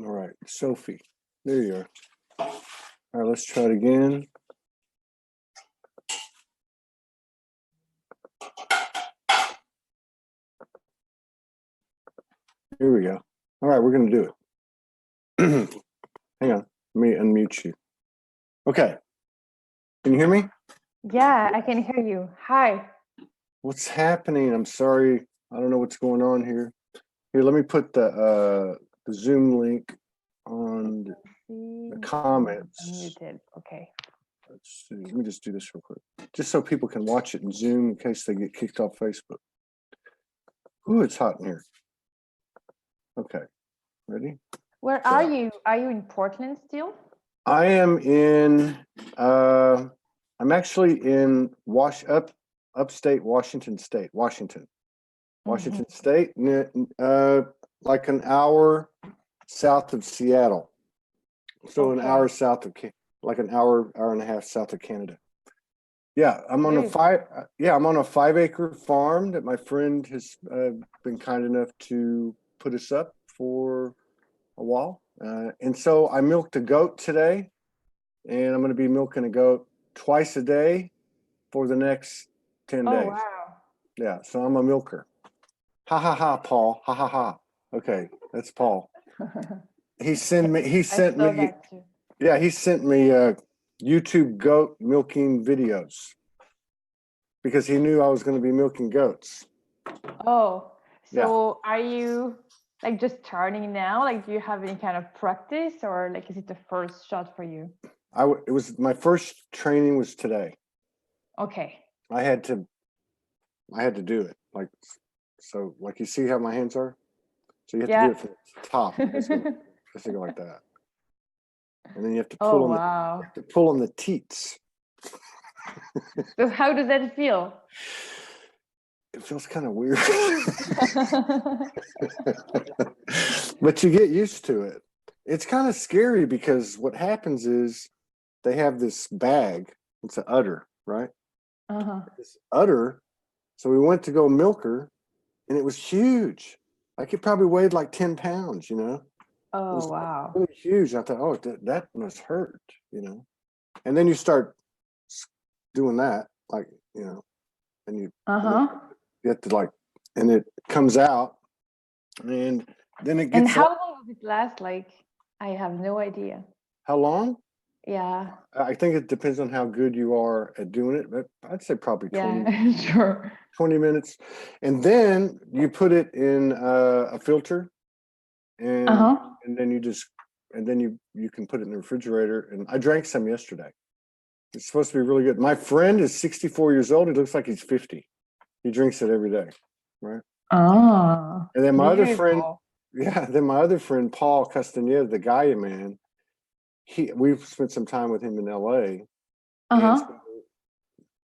All right, Sophie. There you are. All right, let's try it again. Here we go. All right, we're going to do it. Hang on. Let me unmute you. Okay. Can you hear me? Yeah, I can hear you. Hi. What's happening? I'm sorry. I don't know what's going on here. Here, let me put the Zoom link on the comments. Unmuted. Okay. Let's see. Let me just do this real quick, just so people can watch it in Zoom in case they get kicked off Facebook. Ooh, it's hot in here. Okay, ready? Where are you? Are you in Portland still? I am in. I'm actually in upstate Washington State, Washington State, like an hour south of Seattle. So an hour south of, like an hour and a half south of Canada. Yeah, I'm on a 5-acre farm that my friend has been kind enough to put us up for a while. And so I milked a goat today, and I'm going to be milking a goat twice a day for the next 10 days. Oh, wow. Yeah, so I'm a milker. Ha ha ha, Paul. Ha ha ha. Okay, that's Paul. He sent me YouTube goat milking videos because he knew I was going to be milking goats. Oh, so are you like just starting now? Like, do you have any kind of practice, or like, is it the first shot for you? It was my first training was today. Okay. I had to do it. Like, so like you see how my hands are? So you have to do it from the top. Just go like that. And then you have to pull pull on the teats. So how does that feel? It feels kind of weird. But you get used to it. It's kind of scary because what happens is they have this bag. It's an udder, right? This udder. So we went to go milk her, and it was huge. Like it probably weighed like 10 pounds, you know? Oh, it was wow. really huge. I thought, oh, that must hurt, you know? And then you start doing that, like, you know, and you get to like, and it comes out, and then it gets. And how long does it last? Like, I have no idea. How long? Yeah. I think it depends on how good you are at doing it, but I'd say probably 20. Sure. 20 minutes, and then you put it in a filter, and then you can put it in the refrigerator. And I drank some yesterday. It's supposed to be really good. My friend is 64 years old. He looks like he's 50. He drinks it every day, right? Oh. And then my other friend, Paul Castaneda, the Gaia man, we've spent some time with him in LA.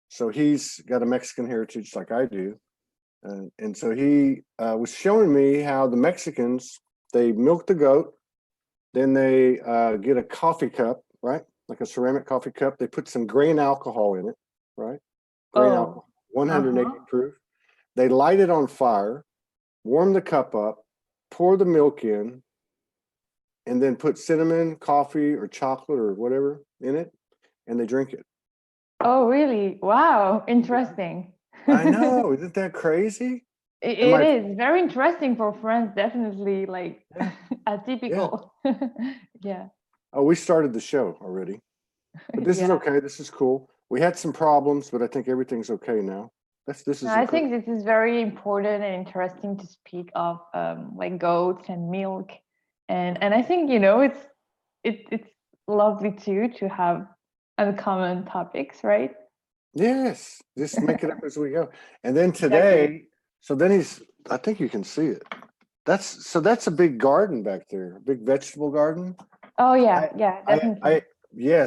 So he's got a Mexican heritage like I do. And so he was showing me how the Mexicans, they milk the goat, then they get a coffee cup, right? Like a ceramic coffee cup. They put some grain alcohol in it, right? Grain alcohol, 180 proof. They light it on fire, warm the cup up, pour the milk in, and then put cinnamon, coffee, or chocolate or whatever in it, and they drink it. Oh, really? Wow. Interesting. I know. Isn't that crazy? It is very interesting for friends. Definitely like atypical. Yeah. Oh, we started the show already. But this is okay. This is cool. We had some problems, but I think everything's okay now. I think this is very important and interesting to speak of like goats and milk. And I think, you know, it's lovely too to have uncommon topics, right? Yes, just make it up as we go. And then today, so then I think you can see it. That's a big garden back there, a big vegetable garden. Oh yeah, definitely.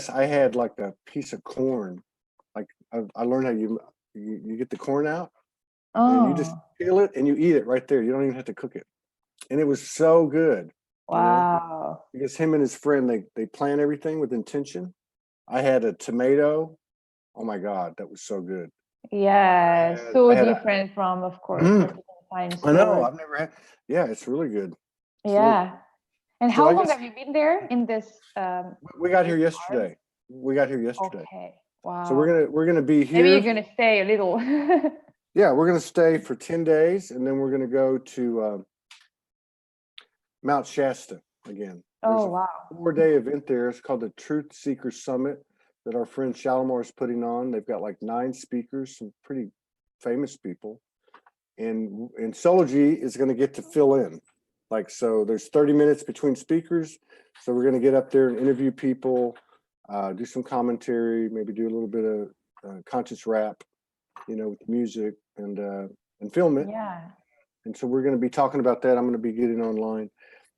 I had like a piece of corn. Like I learned how you get the corn out, and you just peel it and you eat it right there. You don't even have to cook it, and it was so good. Wow. You know? Because him and his friend, they plan everything with intention. I had a tomato. Oh my God, that was so good. Yeah, so different from, of course, what you can find in stores. I know, I've never had. Yeah, it's really good. Yeah. And So how I long guess have you been there in this we got here this farm? yesterday. We got here yesterday. Okay. So Wow. we're gonna be Maybe you're here. gonna stay a little. Yeah, we're gonna stay for 10 days, and then we're gonna go to Mount Shasta again. There's Oh a wow. 4-day event there. It's called the Truth Seeker Summit that our friend Shalimar is putting on. They've got like 9 speakers, some pretty famous people, and Soulogy is going to get to fill in. Like, so there's 30 minutes between speakers, so we're going to get up there and interview people, do some commentary, maybe do a little bit of conscious rap, with music, and film it. Yeah. And so we're going to be talking about that. I'm going to be getting online,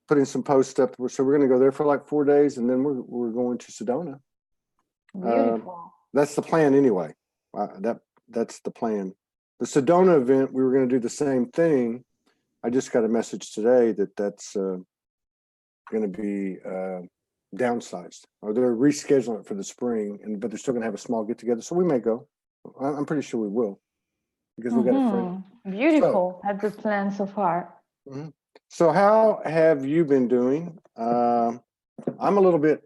putting some posts up. So we're going to go there for like 4 days, and then we're going to Sedona. Beautiful. That's the plan anyway. That's the plan. The Sedona event, we were going to do the same thing. I just got a message today that that's going to be downsized, or they're rescheduling it for the spring, but they're still going to have a small get together. So we may go. I'm pretty sure we will, because we got a friend. Beautiful. That's the plan so far. Mhm. So how have you been doing? I'm a little bit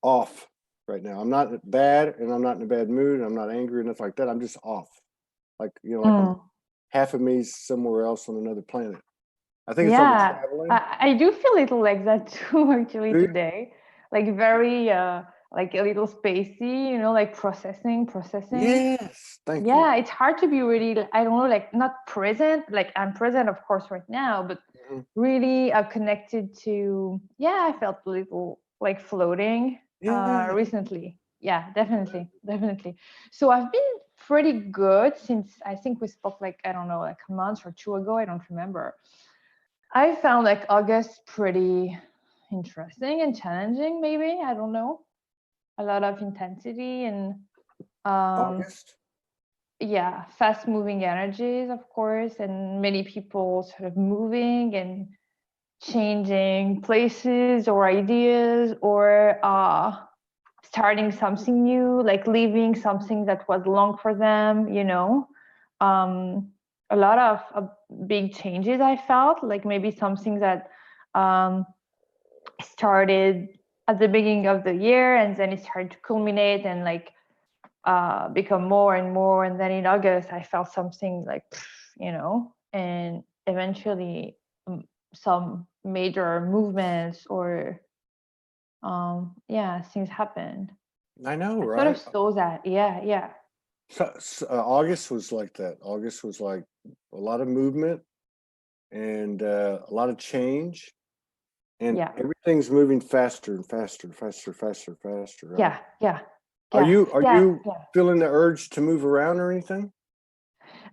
off right now. I'm not bad, and I'm not in a bad mood. I'm not angry or nothing like that. I'm just off. Like, like half of me's somewhere else on another planet. I think it's all the Yeah, traveling. I do feel a little like that too, actually, Do you? today. Like very like a little spacey, like processing. Yes, thank you. Yeah, it's hard to be really, I don't know, like not present. Like I'm present, of course, right now, but Mhm. really connected to, yeah, I felt a little like floating Yeah. recently. Yeah, definitely. So I've been pretty good since I think we spoke like, I don't know, like a month or 2 ago. I don't remember. I found like August pretty interesting and challenging, maybe. I don't know. A lot of intensity and August. yeah, fast moving energies, of course, and many people sort of moving and changing places or ideas or starting something new, like leaving something that was long for them, a lot of big changes I felt, like maybe something that um, started at the beginning of the year and then it started to culminate and like become more and more. And then in August, I felt something like, and eventually some major movements or, yeah, things happened. I know, I sort of right? saw that. Yeah. So, August was like that. August was like a lot of movement and a lot of change, and Yeah. everything's moving faster and faster, right? Yeah. Are you Yeah. feeling the urge to move around or anything?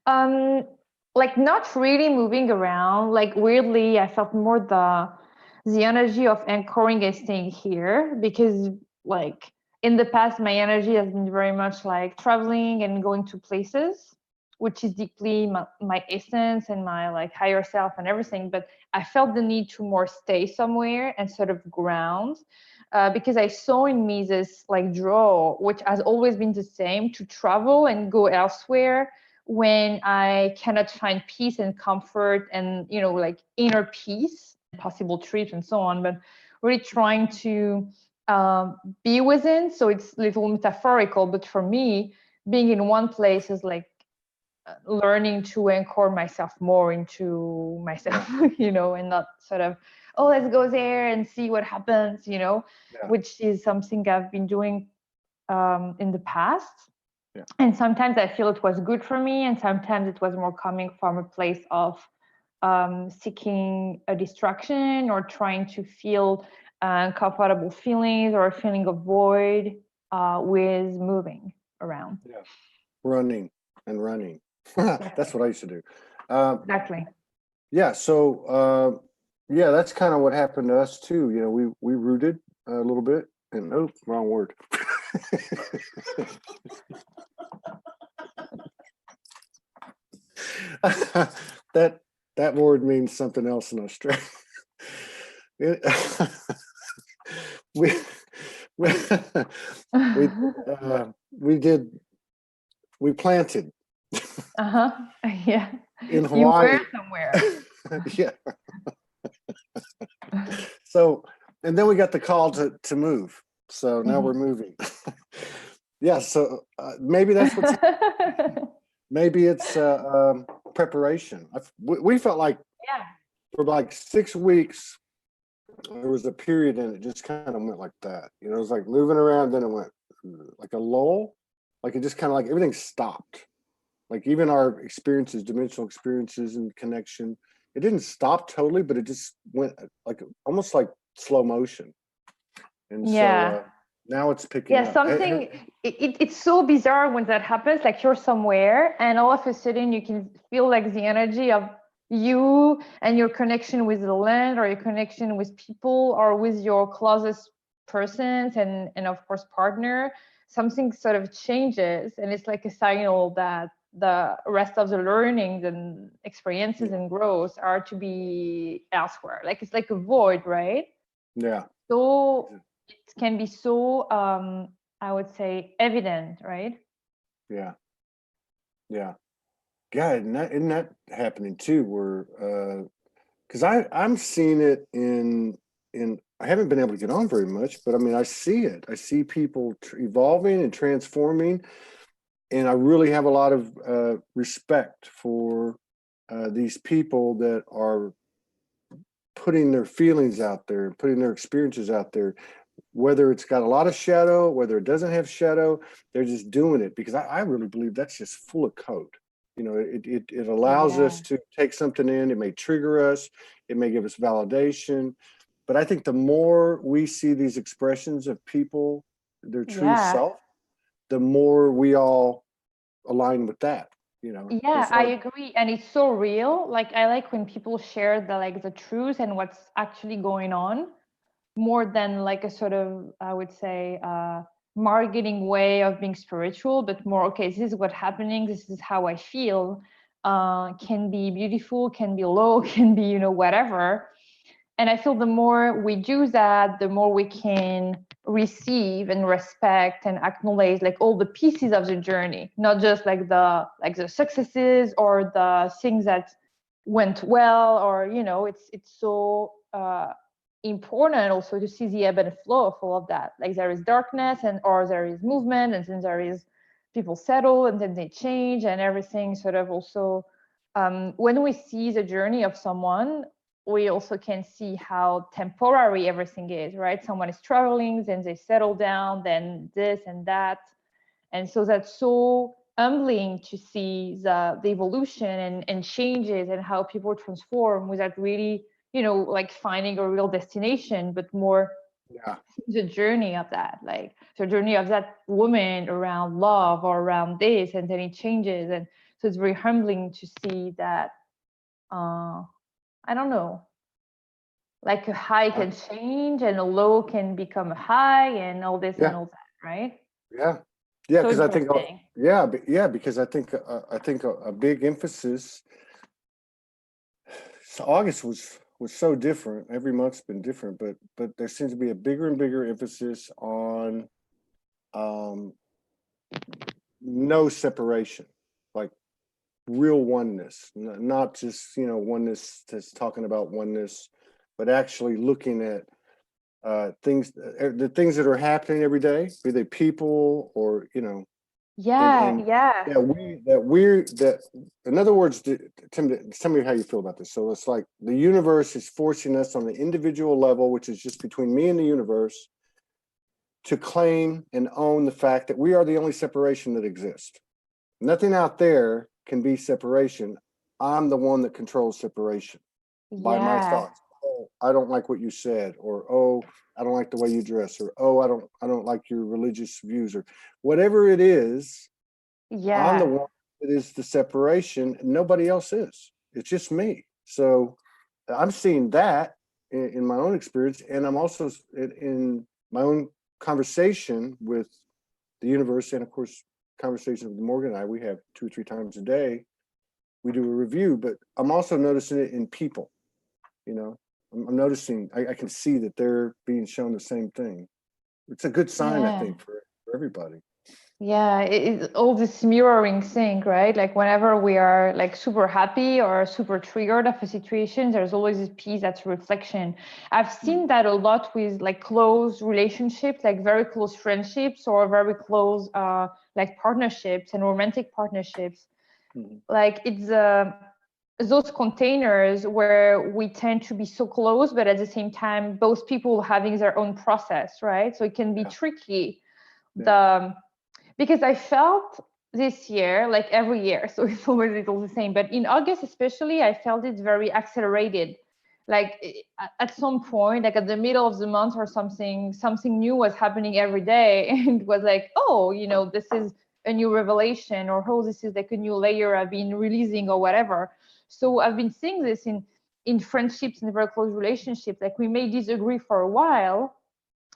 Um, like not really moving around. Like weirdly, I felt more the energy of anchoring and staying here because like in the past, my energy has been very much like traveling and going to places, which is deeply my essence and my like higher self and everything. But I felt the need to more stay somewhere and sort of ground. Because I saw in me this like draw, which has always been the same, to travel and go elsewhere when I cannot find peace and comfort and, like inner peace, possible trips and so on, but really trying to be within. So it's a little metaphorical, but for me, being in one place is like learning to anchor myself more into myself, and not sort of, oh, let's go there and see what happens, Yeah. which is something I've been doing in the past. Yeah. And sometimes I feel it was good for me, and sometimes it was more coming from a place of seeking a distraction or trying to feel uncomfortable feelings or a feeling of void with moving around. Yeah. Running and running. Exactly. That's what I used to do. Exactly. Yeah. So, yeah, that's kind of what happened to us too. We rooted a little bit, and oh, wrong word. that word means something else in Australia. we we we planted Yeah. in You Hawaii. were somewhere. Yeah. So, and then we got the call to move. So now we're moving. Yeah. So maybe that's what's, maybe it's preparation. We felt like Yeah. for like 6 weeks, there was a period and it just kind of went like that. You know, it was like moving around, then it went like a lull. Like it just kind of like everything stopped. Like even our experiences, dimensional experiences and connection, it didn't stop totally, but it just went like almost like slow motion. And Yeah. so now it's picking Yeah, up. something, it's so bizarre when that happens. Like you're somewhere and all of a sudden you can feel like the energy of you and your connection with the land or your connection with people or with your closest persons and of course partner. Something sort of changes and it's like a signal that the rest of the learnings and experiences and growth are to be elsewhere. Like it's like a void, right? Yeah. So it can be so I would say evident, right? Yeah. Yeah. Yeah. Isn't that happening too? Where, because I'm seeing it in I haven't been able to get on very much, but I mean I see it. I see people evolving and transforming, and I really have a lot of respect for these people that are putting their feelings out there, putting their experiences out there, whether it's got a lot of shadow, whether it doesn't have shadow, they're just doing it because I really believe that's just full of code. You know, it allows Yeah. us to take something in. It may trigger us. It may give us validation. But I think the more we see these expressions of people, their true Yeah. self, the more we all align with that. You know, Yeah, it's I like, agree. And it's so real. Like I like when people share the truth and what's actually going on more than like a sort of, I would say, marketing way of being spiritual, but more, okay, this is what's happening, this is how I feel. Can be beautiful, can be low, can be, whatever. And I feel the more we do that, the more we can receive and respect and acknowledge like all the pieces of the journey, not just like the successes or the things that went well, or it's so important also to see the ebb and flow of all of that. Like there is darkness and or there is movement, and then there is people settle and then they change and everything sort of also when we see the journey of someone, we also can see how temporary everything is, right? Someone is traveling, then they settle down, then this and that. And so that's so humbling to see the evolution and changes and how people transform without really, like finding a real destination, but more yeah, the journey of that, like the journey of that woman around love or around this, and then it changes. And so it's very humbling to see that, I don't know, like a high uh, can change and a low can become a high and all this and yeah, all that, right? yeah, yeah. So Because I think, interesting. yeah, yeah. Because I think a big emphasis. So August was so different. Every month's been different, but there seems to be a bigger and bigger emphasis on um, no separation, like real oneness, not just oneness that's talking about oneness, but actually looking at things, the things that are happening every day, be they people or Yeah, and yeah. that in other words, tell me how you feel about this. So it's like the universe is forcing us on the individual level, which is just between me and the universe, to claim and own the fact that we are the only separation that exists. Nothing out there can be separation. I'm the one that controls separation by my Yeah. thoughts. Oh, I don't like what you said, or oh, I don't like the way you dress, or oh, I don't like your religious views, or whatever it is. I'm the Yeah. one that is the separation. Nobody else is. It's just me. So I'm seeing that in my own experience, and I'm also in my own conversation with the universe, and of course, conversations with Morgan and I. We have 2 or 3 times a day. We do a review, but I'm also noticing it in people. I'm noticing. I can see that they're being shown the same thing. It's a good sign, I Yeah. think, for everybody. Yeah, it's all this mirroring thing, right? Like whenever we are like super happy or super triggered of a situation, there's always this piece that's reflection. I've seen that a lot with like close relationships, like very close friendships or very close like partnerships and romantic partnerships. Like it's those containers where we tend to be so close, but at the same time, both people having their own process, right? So it can be tricky. The because I felt this year, like every year, so it's always little the same, but in August especially, I felt it very accelerated. Like at some point, like at the middle of the month or something, something new was happening every day, and it was like, oh, you know, this is a new revelation, or oh, this is like a new layer I've been releasing, or whatever. So I've been seeing this in friendships and very close relationships. Like we may disagree for a while,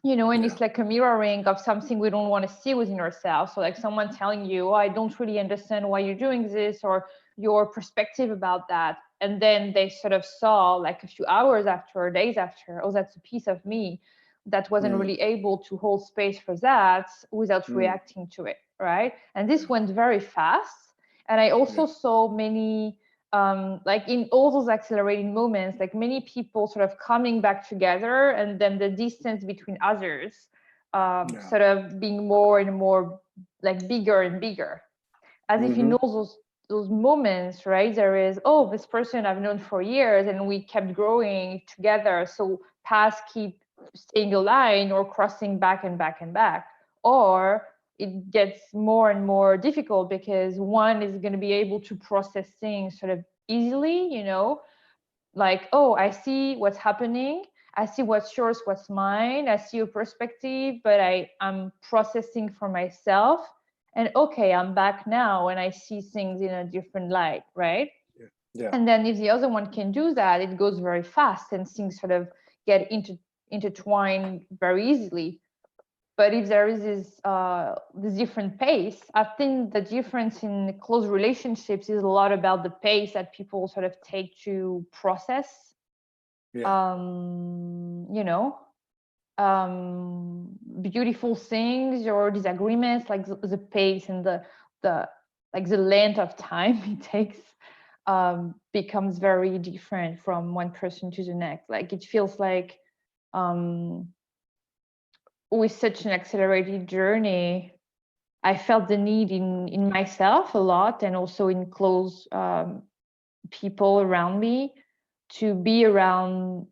you know, and it's like a mirroring of something we don't want to see within ourselves. So like someone telling you, oh, I don't really understand why you're doing this, or your perspective about that. And then they sort of saw like a few hours after or days after, oh, that's a piece of me that wasn't really able to hold space for that without reacting to it, right? And this went very fast. And I also saw many like in all those accelerating moments, like many people sort of coming back together, and then the distance between others sort of being more and more like bigger and bigger, as if in all those moments, right? There is, oh, this person I've known for years and we kept growing together, so paths keep staying aligned or crossing back and back and back, or it gets more and more difficult because one is going to be able to process things sort of easily, you know, like, oh, I see what's happening, I see what's yours, what's mine, I see your perspective, but I'm processing for myself, and okay, I'm back now and I see things in a different light, right? And then if the other one can do that, it goes very fast and things sort of get intertwined very easily. But if there is this different pace, I think the difference in close relationships is a lot about the pace that people sort of take to process, you know, beautiful things or disagreements, like the pace and the like the length of time it takes becomes very different from one person to the next. Like it feels like with such an accelerated journey, I felt the need in myself a lot, and also in close people around me, to be around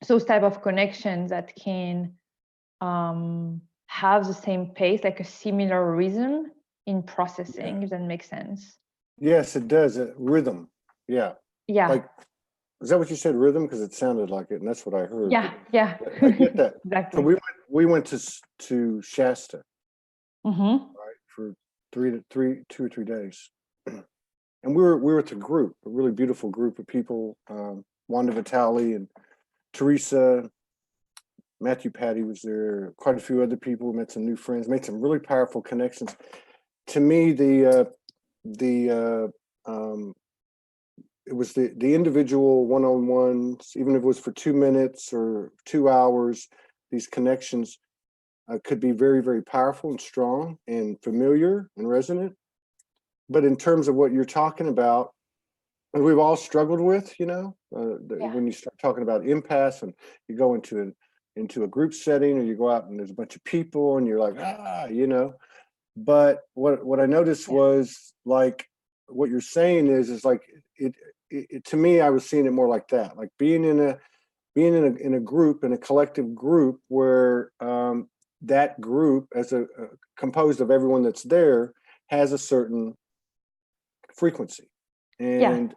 those type of connections that can have the same pace, like a similar rhythm in processing, if that makes sense. Yes, it does. Rhythm. Yeah. Like, is that what you said, rhythm? Because it sounded like it, and that's what I heard. Yeah. I get that. Exactly. So we went to Shasta, right, for 2 or 3 days, and we were with a group, a really beautiful group of people. Wanda Vitale and Teresa, Matthew Patty was there. Quite a few other people. Met some new friends. Made some really powerful connections. To me, it was the individual one-on-ones, even if it was for 2 minutes or 2 hours, these connections could be very, very powerful and strong and familiar and resonant. But in terms of what you're talking about, and we've all struggled with, you know, when you start talking about impasse and you go into a group setting, or you go out and there's a bunch of people and you're like, you know. But what I noticed was, like, what you're saying is like it to me, I was seeing it more like that, like being in a group, in a collective group, where that group, as a composed of everyone that's there, has a certain frequency, and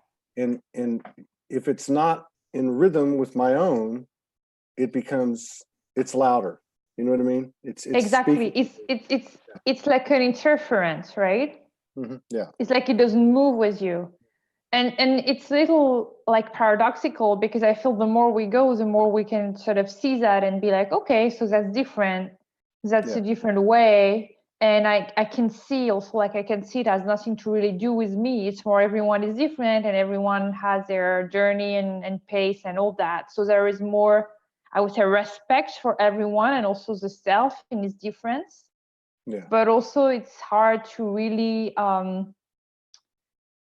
if it's not in rhythm with my own, it's louder. You know what I mean? It's exactly. Speaking. It's like an interference, right? Yeah. It's like it doesn't move with you. And it's a little like paradoxical, because I feel the more we go, the more we can sort of see that and be like, okay, so that's different. That's a different way. And I can see also, like, I can see it has nothing to really do with me. It's more everyone is different and everyone has their journey and pace and all that. So there is more, I would say, respect for everyone and also the self in its difference. but also it's hard to really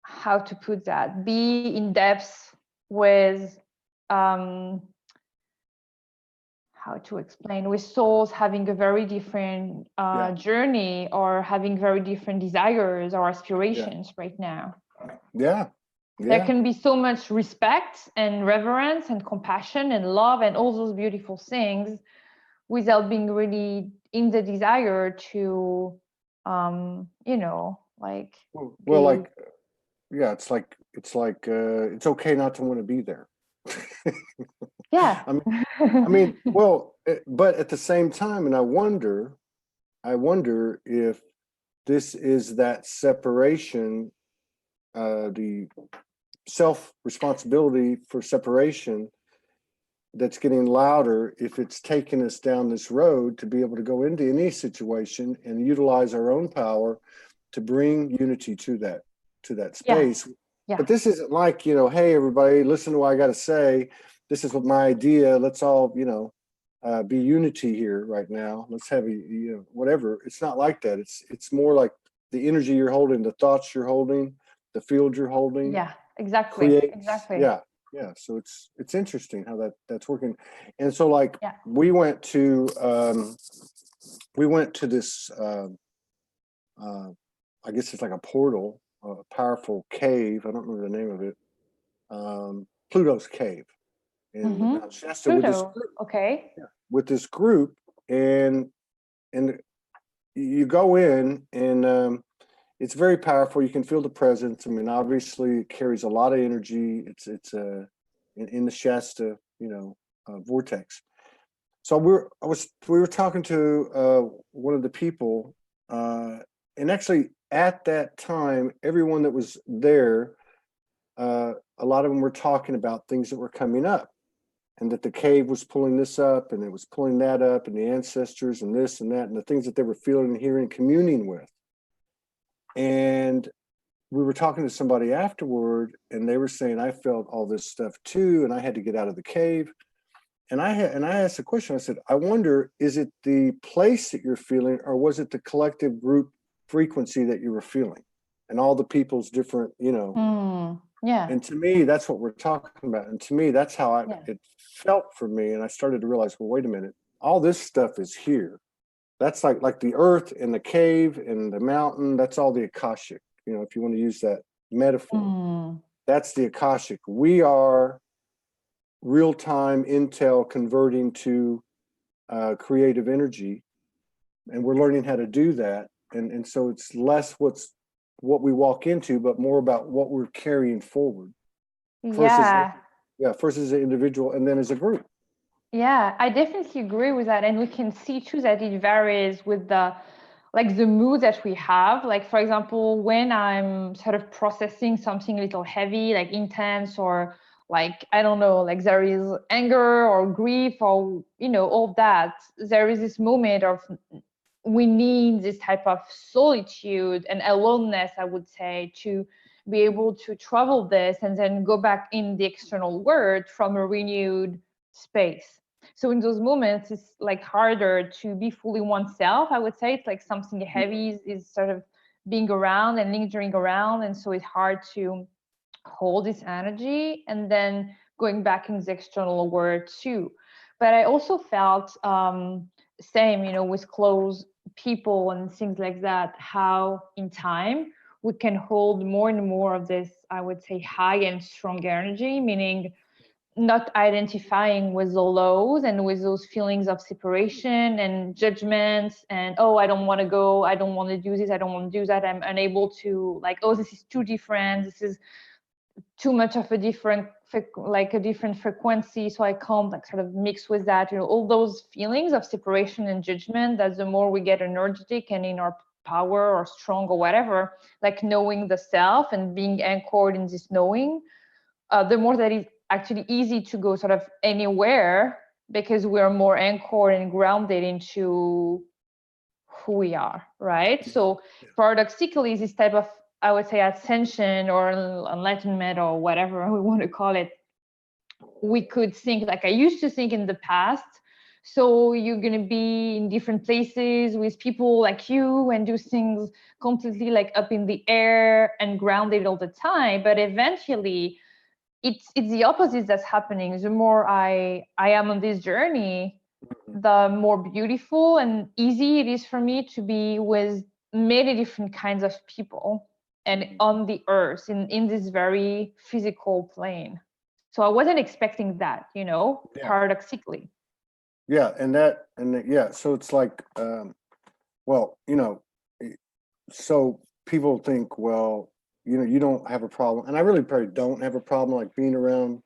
how to put that, be in depth with how to explain, with souls having a very different journey, or having very different desires or aspirations right now. There can be so much respect and reverence and compassion and love and all those beautiful things, without being really in the desire to you know, like, well, like, yeah, it's like it's okay not to want to be there. Yeah. I mean, well, but at the same time, and I wonder if this is that separation, the self-responsibility for separation that's getting louder, if it's taking us down this road to be able to go into any situation and utilize our own power to bring unity to that space. But this isn't like, you know, hey, everybody, listen to what I got to say. This is what my idea. Let's all, you know, be unity here right now. Let's have whatever. It's not like that. It's more like the energy you're holding, the thoughts you're holding, the field you're holding. Yeah, exactly. Exactly. Yeah. So it's interesting how that's working. And so, like, we went to this I guess it's like a portal, a powerful cave. I don't remember the name of it. Pluto's cave in Mount Shasta. Pluto. With this group, with this group, and you go in, and it's very powerful. You can feel the presence. I mean, obviously, it carries a lot of energy. It's in the Shasta, you know, vortex. So we were talking to one of the people, and actually at that time, everyone that was there, a lot of them were talking about things that were coming up, and that the cave was pulling this up, and it was pulling that up, and the ancestors, and this and that, and the things that they were feeling and hearing, communing with. And we were talking to somebody afterward, and they were saying, I felt all this stuff too, and I had to get out of the cave. And I asked a question. I said, I wonder, is it the place that you're feeling, or was it the collective group frequency that you were feeling, and all the people's different, you know? And to me, that's what we're talking about. And to me, that's how it felt for me. And I started to realize, well, wait a minute, all this stuff is here. That's like the earth and the cave and the mountain. That's all the Akashic, you know, if you want to use that metaphor. That's the Akashic. We are real-time intel converting to creative energy, and we're learning how to do that. And so it's less what we walk into, but more about what we're carrying forward. First as an individual, and then as a group. Yeah, I definitely agree with that. And we can see too that it varies with the mood that we have. Like, for example, when I'm sort of processing something a little heavy, like intense, or like, I don't know, like there is anger or grief or, you know, all that, there is this moment of we need this type of solitude and aloneness, I would say, to be able to travel this and then go back in the external world from a renewed space. So in those moments, it's like harder to be fully oneself, I would say. It's like something heavy is sort of being around and lingering around. And so it's hard to hold this energy and then going back in the external world too. But I also felt same, you know, with close people and things like that, how in time we can hold more and more of this, I would say, high and strong energy, meaning not identifying with the lows and with those feelings of separation and judgments and, oh, I don't want to go, I don't want to do this, I don't want to do that, I'm unable to, like, oh, this is too different, this is too much of a different frequency, so I can't like sort of mix with that, you know, all those feelings of separation and judgment, that the more we get energetic and in our power or strong or whatever, like knowing the self and being anchored in this knowing, the more that is actually easy to go sort of anywhere, because we're more anchored and grounded into who we are, right? So paradoxically, this type of, I would say, ascension or enlightenment or whatever we want to call it, we could think, like I used to think in the past, So you're going to be in different places with people like you and do things completely like up in the air and grounded all the time. But eventually it's the opposite that's happening. The more I am on this journey, the more beautiful and easy it is for me to be with many different kinds of people and on the earth in this very physical plane. So I wasn't expecting that, paradoxically. Yeah, yeah. So it's like, well, so people think, well, you don't have a problem, and I really probably don't have a problem like being around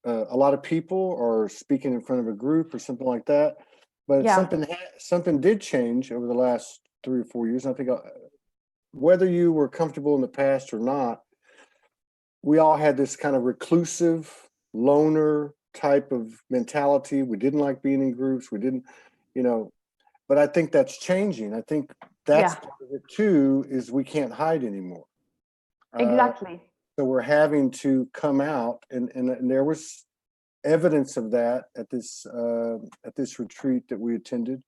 a lot of people or speaking in front of a group or something like that. But Yeah. something did change over the last 3 or 4 years. And I think whether you were comfortable in the past or not, we all had this kind of reclusive, loner type of mentality. We didn't like being in groups. We didn't, but I think that's changing. I think that's part of it too, is we can't hide anymore. Exactly. So we're having to come out, and there was evidence of that at this retreat that we attended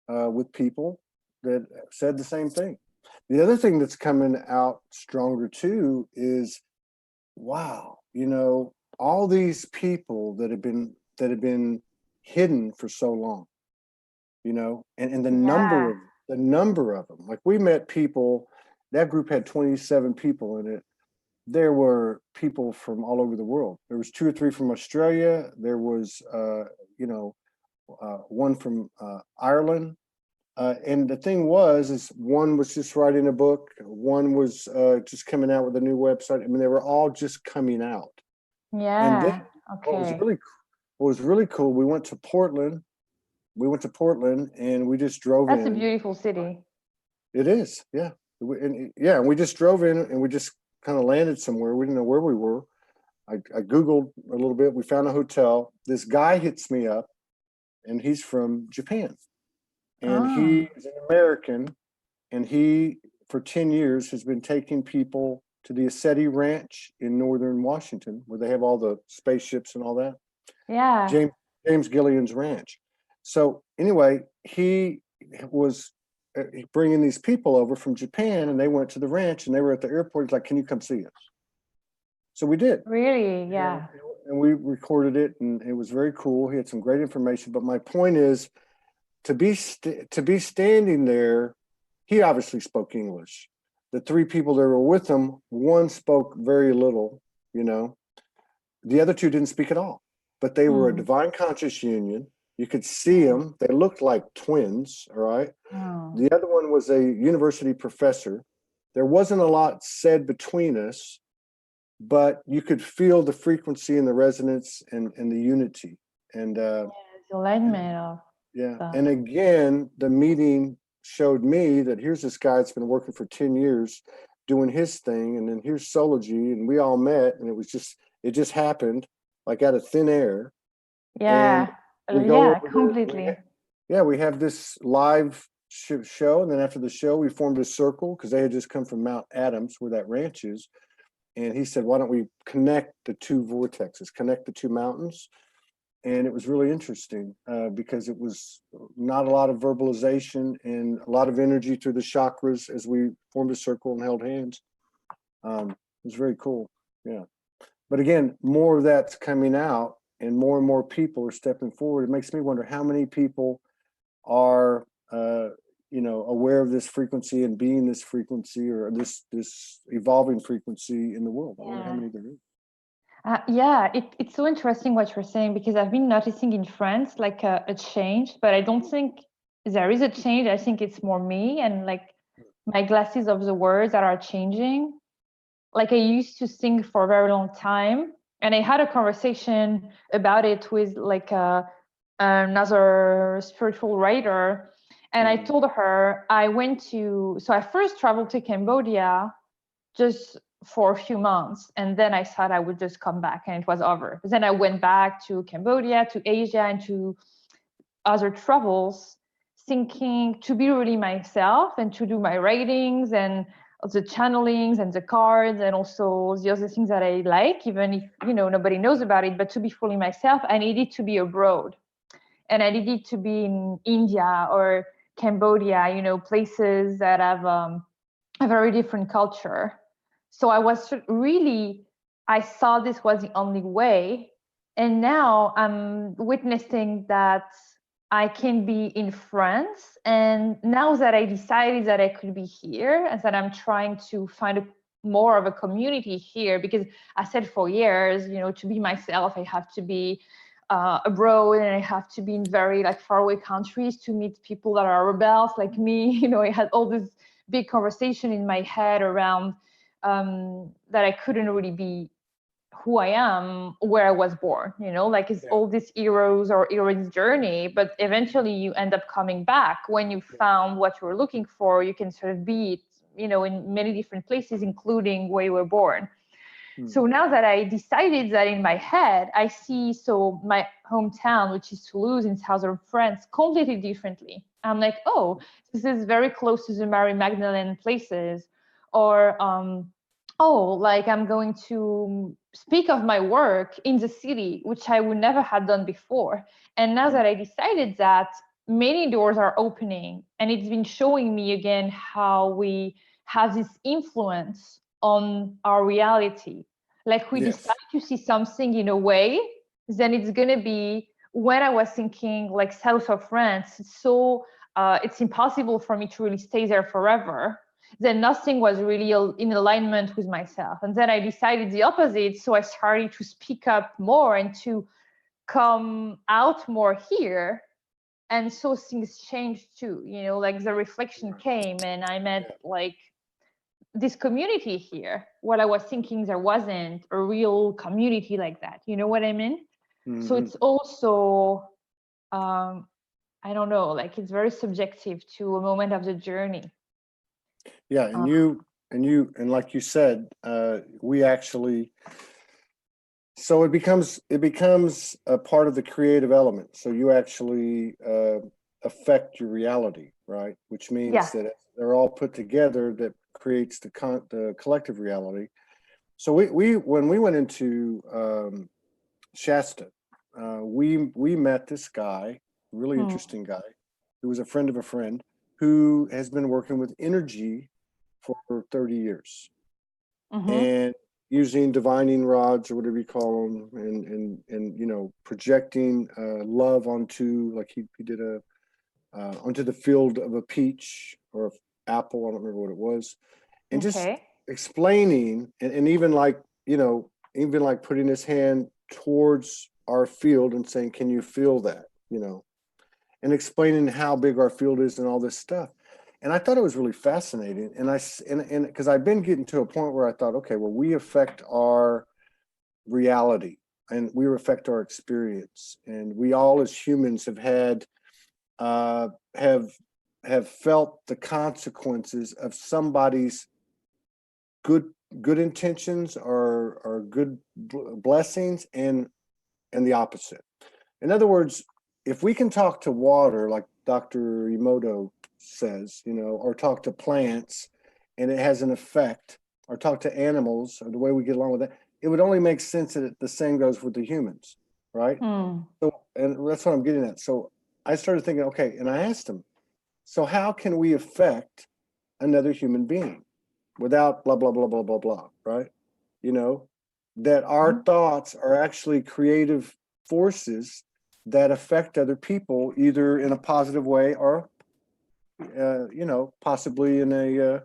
with people that said the same thing. The other thing that's coming out stronger too is, wow, all these people that have been hidden for so long, and the number of them. Like, we met people, that group had 27 people in it. There were people from all over the world. There was 2 or 3 from Australia. There was, one from Ireland. And the thing is one was just writing a book. One was just coming out with a new website. I mean, they were all just coming out. Yeah. And then Okay. what was really cool, we went to Portland. And we just drove in. That's a beautiful city. It is, yeah. And we just drove in, and we just kind of landed somewhere. We didn't know where we were. I Googled a little bit. We found a hotel. This guy hits me up, and he's from Japan. And he is an American, and he, for 10 years, has been taking people to the Aseti Ranch in northern Washington, where they have all the spaceships and all that. Yeah. James Gillian's ranch. So anyway, he was bringing these people over from Japan, and they went to the ranch, and they were at the airport. He's like, "Can you come see us?" So we did. Really? Yeah. And we recorded it, and it was very cool. He had some great information. But my point is, to be standing there, he obviously spoke English. The 3 people that were with him, one spoke very little, The other 2 didn't speak at all. But they were a divine conscious union. You could see them. They looked like twins, all right? Oh. The other one was a university professor. There wasn't a lot said between us, but you could feel the frequency and the resonance and the unity. And the alignment of and again, the meeting showed me that here's this guy that's been working for 10 years doing his thing, and then here's Soulogy, and we all met, and it just happened like out of thin air. Yeah. Yeah, completely. We have this live show, and then after the show, we formed a circle because they had just come from Mount Adams, where that ranch is. And he said, "Why don't we connect the 2 vortexes, connect the 2 mountains?" And it was really interesting because it was not a lot of verbalization and a lot of energy through the chakras as we formed a circle and held hands. It was very cool. Yeah. But again, more of that's coming out, and more people are stepping forward. It makes me wonder how many people are, aware of this frequency and being this frequency, or this evolving frequency in the world. I wonder how many there is. It's so interesting what you're saying, because I've been noticing in France like a change, but I don't think there is a change. I think it's more me and like my glasses of the words that are changing. Like, I used to sing for a very long time, and I had a conversation about it with like another spiritual writer, and I told her I first traveled to Cambodia just for a few months, and then I thought I would just come back and it was over. But then I went back to Cambodia, to Asia, and to other travels, thinking to be really myself and to do my writings and the channelings and the cards and also the other things that I like, even if nobody knows about it. But to be fully myself, I needed to be abroad. and I needed to be in India or Cambodia, you know, places that have a very different culture. So I was really, I thought this was the only way. And now I'm witnessing that I can be in France. And now that I decided that I could be here and that I'm trying to find more of a community here, because I said for years, you know, to be myself, I have to be abroad, and I have to be in very like faraway countries to meet people that are rebels like me. You know, I had all this big conversation in my head around that I couldn't really be who I am where I was born, you know, like it's all these heroes or heroines journey, but eventually you end up coming back when you found what you were looking for. You can sort of be, you know, in many different places, including where you were born. So now that I decided that in my head, I see so my hometown, which is Toulouse in southern France, completely differently. I'm like, oh, this is very close to the Mary Magdalene places, or oh, like I'm going to speak of my work in the city, which I would never have done before. And now that I decided that, many doors are opening, and it's been showing me again how we have this influence on our reality. Like we decide to see something in a way, then it's gonna be, when I was thinking like south of France, so it's impossible for me to really stay there forever. Then nothing was really in alignment with myself. And then I decided the opposite. So I started to speak up more and to come out more here. And so things changed too, you know, like the reflection came, and I met like this community here. What I was thinking, there wasn't a real community like that. You know what I mean? So it's also, I don't know, like it's very subjective to a moment of the journey. Yeah, and like you said, we actually, so it becomes a part of the creative element. So you actually affect your reality, right? Which means that they're all put together, that creates the collective reality. So we when we went into Shasta, we met this guy, really interesting guy, who was a friend of a friend, who has been working with energy for 30 years, and using divining rods, or whatever you call them, and you know, projecting love onto, like he did onto the field of a peach or apple, I don't remember what it was, and just explaining, and even like, you know, even like putting his hand towards our field and saying, can you feel that, you know, and explaining how big our field is and all this stuff. And I thought it was really fascinating. And because I've been getting to a point where I thought, okay, well, we affect our reality and we affect our experience. And we all as humans have had, have felt the consequences of somebody's good intentions or good blessings, and the opposite. In other words, if we can talk to water, like Dr. Emoto says, you know, or talk to plants and it has an effect, or talk to animals, or the way we get along with that, it would only make sense that the same goes with the humans, right? So, and that's what I'm getting at. So I started thinking, okay, and I asked him, so how can we affect another human being without blah, blah, blah, blah, blah, blah, right? You know, that our thoughts are actually creative forces that affect other people, either in a positive way or, you know, possibly in a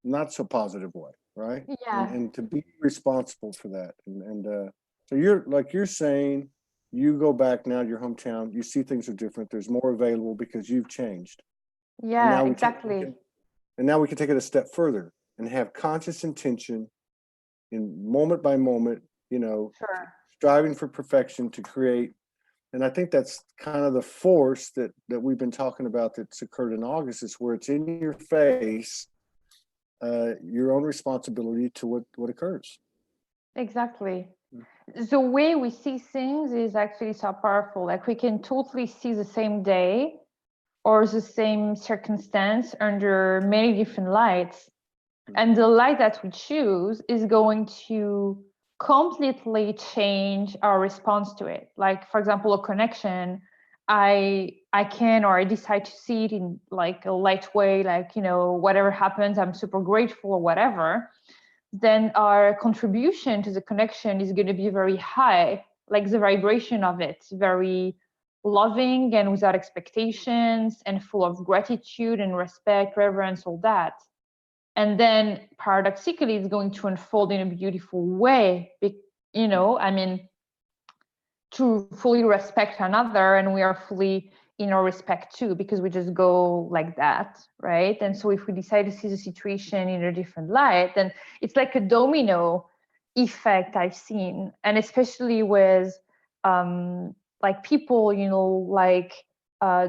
not so positive way, right? And to be responsible for that. And so you're, like you're saying, you go back now to your hometown, you see things are different. There's more available because you've changed. Yeah, exactly. And now we can take it a step further and have conscious intention in moment by moment, you know, striving for perfection to create. And I think that's kind of the force that we've been talking about that's occurred in August, is where it's in your face, your own responsibility to what occurs. Exactly. The way we see things is actually so powerful. Like we can totally see the same day or the same circumstance under many different lights. And the light that we choose is going to completely change our response to it. Like, for example, a connection, I can, or I decide to see it in like a light way, like, you know, whatever happens, I'm super grateful or whatever, then our contribution to the connection is going to be very high, like the vibration of it, very loving and without expectations and full of gratitude and respect, reverence, all that. And then paradoxically, it's going to unfold in a beautiful way, you know, I mean, to fully respect another, and we are fully in our respect too, because we just go like that, right? And so if we decide to see the situation in a different light, then it's like a domino effect I've seen. And especially with like people, you know, like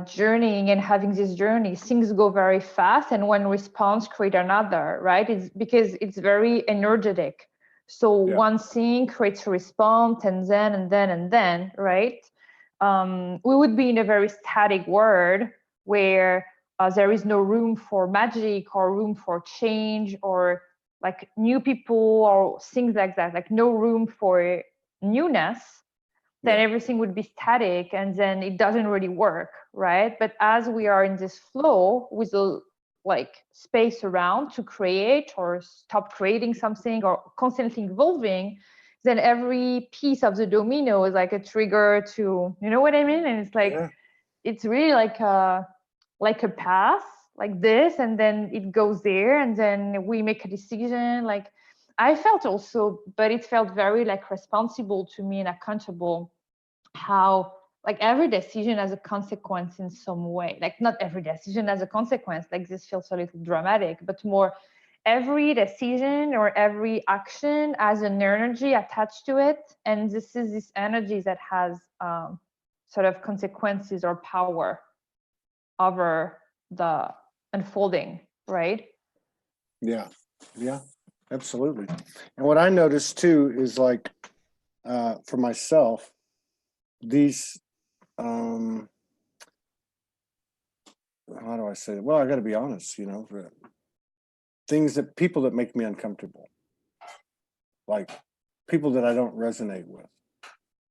journeying and having this journey, things go very fast, and one response create another, right? It's because it's very energetic. So one thing creates a response, and then, right? We would be in a very static world where there is no room for magic or room for change or like new people or things like that, like no room for newness. Then everything would be static, and then it doesn't really work, right? But as we are in this flow with a like space around to create or stop creating something or constantly evolving, then every piece of the domino is like a trigger to, you know what I mean? And it's like it's really like a path like this, and then it goes there, and then we make a decision. Like I felt also, but it felt very like responsible to me and accountable, how like every decision has a consequence in some way. Like not every decision has a consequence, like this feels a little dramatic, but more every decision or every action has an energy attached to it, and this energy that has sort of consequences or power over the unfolding, right? Yeah, yeah, absolutely. And what I noticed too is like for myself, these how do I say it? Well, I got to be honest, you know, things that people that make me uncomfortable, like people that I don't resonate with,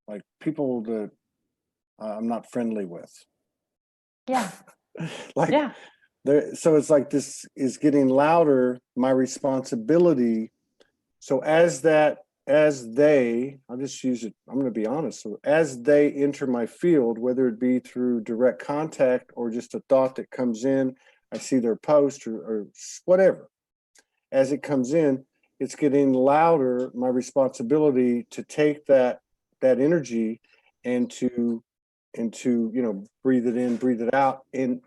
like people that I'm not friendly with. Yeah. Like Yeah. so it's like this is getting louder, my responsibility. So as they, I'll just use it, I'm going to be honest. So as they enter my field, whether it be through direct contact or just a thought that comes in, I see their post or whatever, as it comes in, it's getting louder, my responsibility to take that energy and to, you know, breathe it in, breathe it out in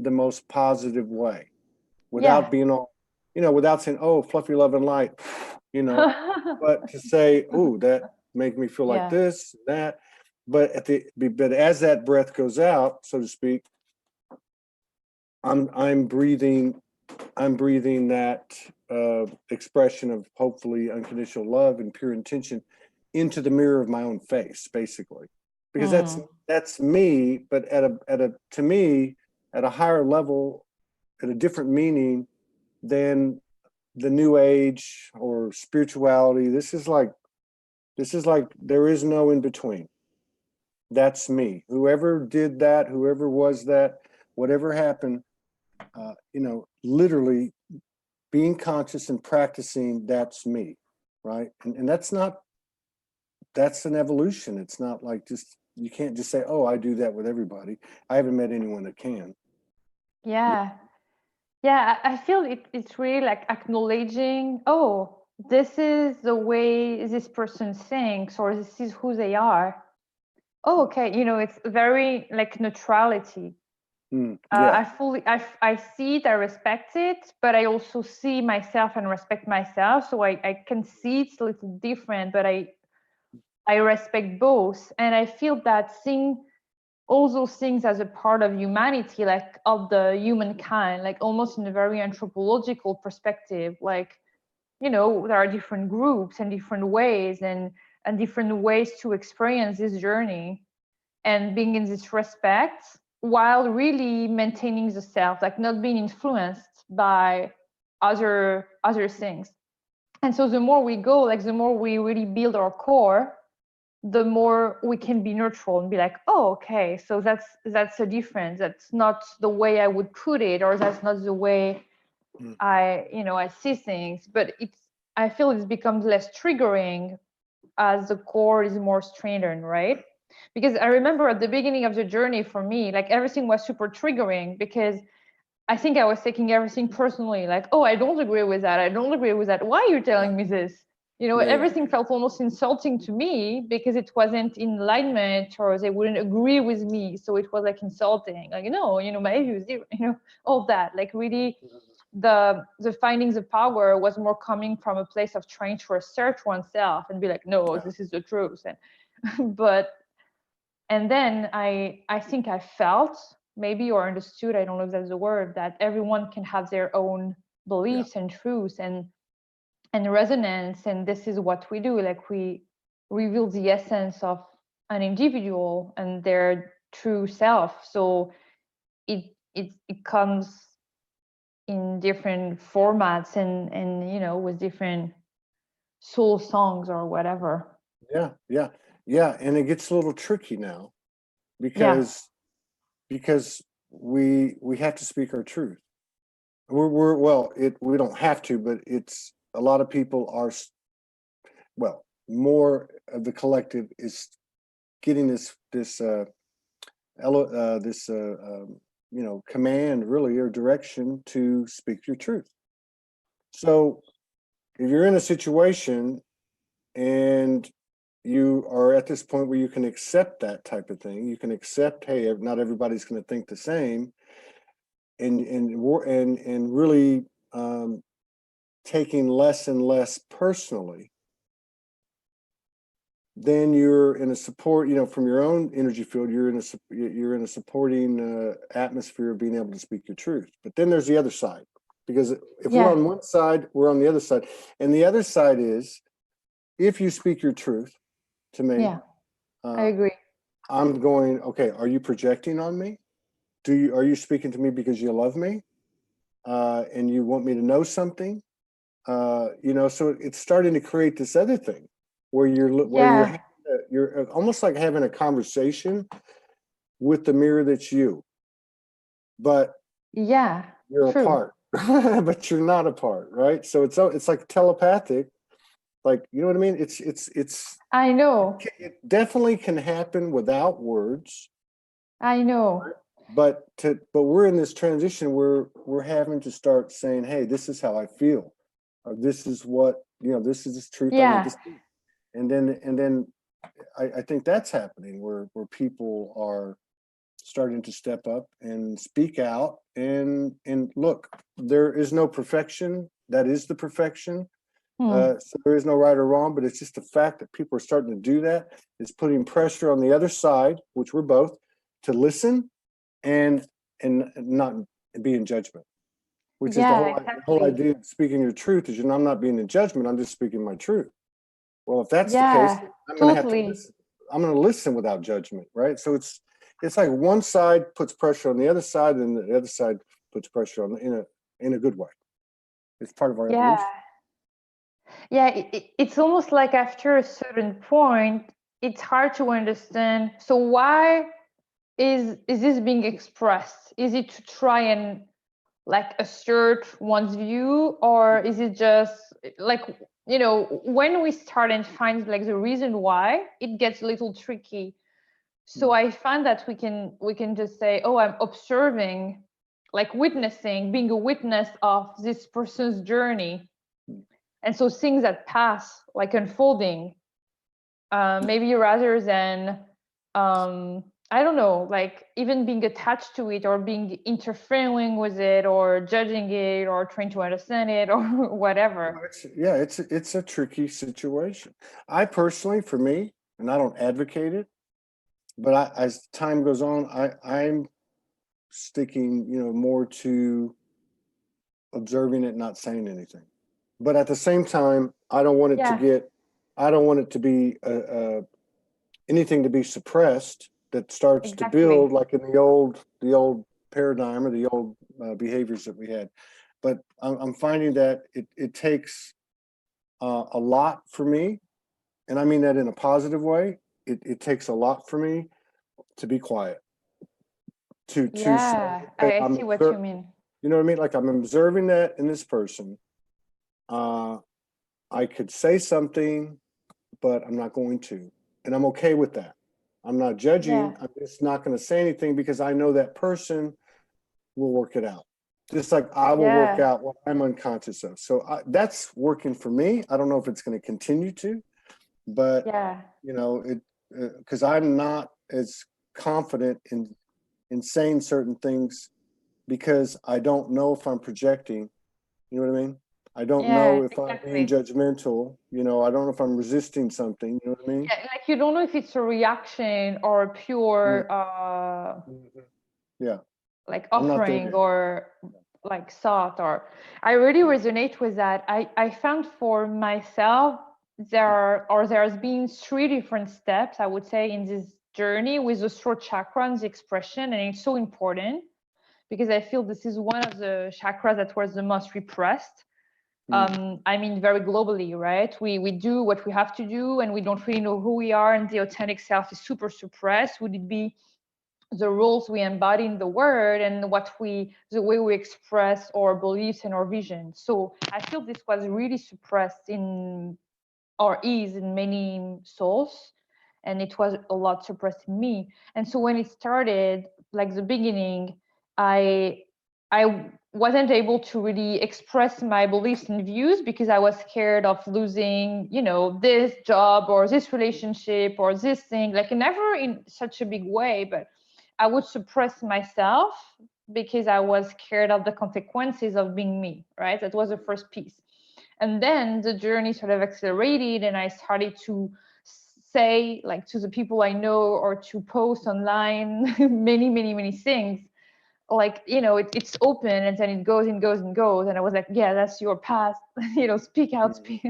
the most positive way, without being all, you know, without saying, oh, fluffy love and light, you know, but to say, oh, that make me feel like this, that. But as that breath goes out, so to speak, I'm breathing that expression of hopefully unconditional love and pure intention into the mirror of my own face, basically, because that's me, but to me at a higher level, at a different meaning than the new age or spirituality. This is like there is no in between. That's me. Whoever did that, whoever was that, whatever happened, you know, literally being conscious and practicing, that's me, right? And that's an evolution. It's not like just, you can't just say, oh, I do that with everybody. I haven't met anyone that can. Yeah. Yeah, I feel it's really like acknowledging, oh, this is the way this person thinks, or this is who they are. Oh, okay. You know, it's very like neutrality. I see it, I respect it, but I also see myself and respect myself. So I can see it's a little different, but I respect both. And I feel that seeing all those things as a part of humanity, like of the humankind, like almost in a very anthropological perspective, like, you know, there are different groups and different ways and different ways to experience this journey, and being in this respect while really maintaining the self, like not being influenced by other things. And so the more we go, like the more we really build our core, the more we can be neutral and be like, oh, okay, so that's a difference. That's not the way I would put it, or that's not the way I see things. But I feel it becomes less triggering as the core is more strengthened, right? Because I remember at the beginning of the journey for me, like everything was super triggering because I think I was taking everything personally, like, oh, I don't agree with that. I don't agree with that. Why are you telling me this? Everything felt almost insulting to me because it wasn't in alignment or they wouldn't agree with me. So it was like insulting, like, my views, all that. Like really the finding the power was more coming from a place of trying to assert oneself and be like, no, this is the truth. And and then I think I felt maybe or understood, I don't know if that's the word, that everyone can have their own beliefs and truths and resonance, and this is what we do. Like we reveal the essence of an individual and their true self. So it comes in different formats and with different soul songs or whatever. Yeah, and it gets a little tricky now Yeah. because we have to speak our truth. We don't have to, but it's a lot of people are, well, more of the collective is getting this command really, or direction to speak your truth. So if you're in a situation and you are at this point where you can accept that type of thing, you can accept, hey, not everybody's going to think the same, and really taking less and less personally, then you're in a support, from your own energy field, you're in a supporting atmosphere of being able to speak your truth. But then there's the other side, because if we're on one side, we're on the other side, and the other side is, if you speak your truth to me, I agree. I'm going, okay, are you projecting on me? Are you speaking to me because you love me, and you want me to know something? So it's starting to create this other thing where you're almost like having a conversation with the mirror that's you, but you're apart. But you're not apart, right? So it's like telepathic, like, you know what I mean? It's I know. it definitely can happen without words. I know. But we're in this transition where we're having to start saying, hey, this is how I feel, or this is what, this is the truth I need to speak. And then I think that's happening where people are starting to step up and speak out, and look, there is no perfection. That is the perfection. So there is no right or wrong, but it's just the fact that people are starting to do that. It's putting pressure on the other side, which we're both, to listen and not be in judgment, which is the whole idea of speaking your truth. Is, I'm not being in judgment, I'm just speaking my truth. Well, if that's the case, I'm going to have to listen. I'm going to listen without judgment, right? So it's like one side puts pressure on the other side, and the other side puts pressure on in a good way. It's part of our evolution. It's almost like after a certain point, it's hard to understand. So why is this being expressed? Is it to try and like assert one's view, or is it just like, when we start and find like the reason why, it gets a little tricky. So I find that we can just say, oh, I'm observing, like witnessing, being a witness of this person's journey. And so things that pass, like unfolding, maybe rather than I don't know, like even being attached to it or being interfering with it or judging it or trying to understand it or whatever. It's a tricky situation. I personally, for me, and I don't advocate it, but as time goes on, I'm sticking, more to observing it, not saying anything. But at the same time, I don't want it to be anything to be suppressed that starts to build, like in the old paradigm or the old behaviors that we had. But I'm finding that it takes a lot for me, and I mean that in a positive way. It takes a lot for me to be quiet, to say, Yeah, okay, I see what you mean. you know what I mean? Like I'm observing that in this person. I could say something, but I'm not going to, and I'm okay with that. I'm not judging. Yeah, I'm just not going to say anything because I know that person will work it out. Just like I will work yeah, out what I'm unconscious of. So that's working for me. I don't know if it's going to continue to, but yeah, you know, because I'm not as confident in saying certain things because I don't know if I'm projecting. You know what I mean? I don't yeah, know if I'm being exactly. judgmental. You know, I don't know if I'm resisting something. You know what I mean? Yeah, like you don't know if it's a reaction or a pure Mhm. Yeah, like I'm not there offering yet. or like thought. Or I really resonate with that. I found for myself there's been three different steps, I would say, in this journey with the throat chakra and the expression, and it's so important because I feel this is one of the chakras that was the most repressed. I mean, very globally, right? We do what we have to do, and we don't really know who we are, and the authentic self is super suppressed. Would it be the roles we embody in the world and the way we express our beliefs and our vision? So I feel this was really suppressed in or is in many souls, and it was a lot suppressed in me. And so when it started, like the beginning, I wasn't able to really express my beliefs and views because I was scared of losing, this job or this relationship or this thing, like never in such a big way, but I would suppress myself because I was scared of the consequences of being me, right? That was the first piece. And then the journey sort of accelerated, and I started to say, like, to the people I know or to post online many, many, many things. Like, it's open, and then it goes and goes and goes. And I was like, yeah, that's your path, speak out, speak.